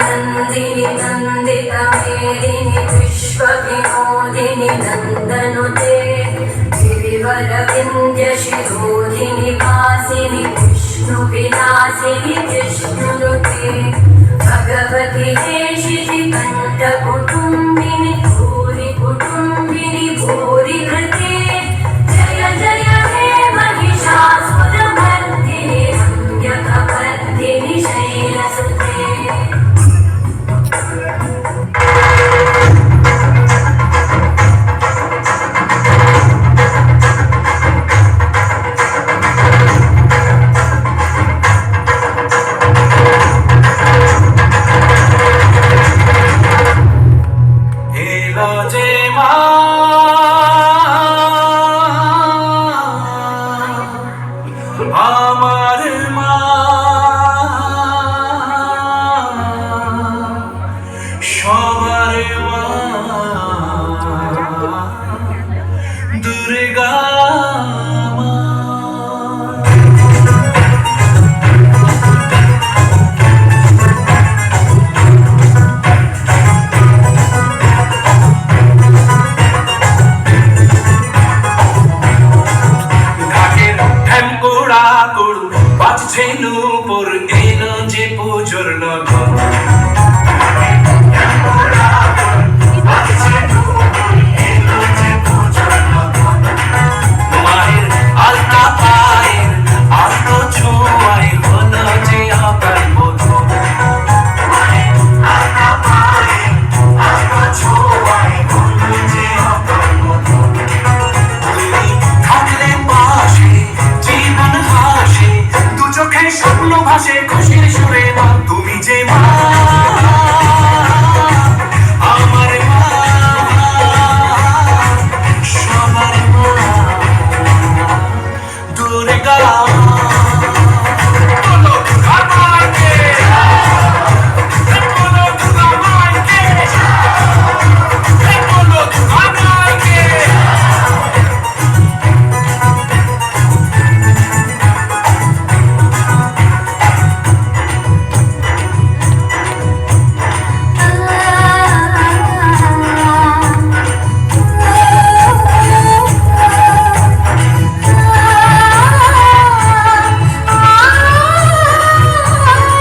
नंदिनी नंदिता मेदिनी विश्वविनोदिनी नंदनुते गिरिवर विंध्य शिरोधिनी वासिनी विष्णु विलासिनी विष्णुनुते भगवती हेशिति कंठ कुटुंबिनी भूरि कुटुंबिनी भूरि कृते जय जय हे महिषासुरमर्दिनी रम्यकवर्धिनी शैलसुते আমার মা সবার মা দুর্গা মা। বাজছে নূপুর এলো যে পুজোর লগন মায়ের আলতা পায়ের আলতো ছোঁয়ায় হলো যে আবার বোধন মায়ের আলতা পায়ের আলতো ছোঁয়ায় হলো যে আবার বোধন তুমি থাকলে পাশে জীবন হাসে চোখে স্বপ্ন ভাসে খুশি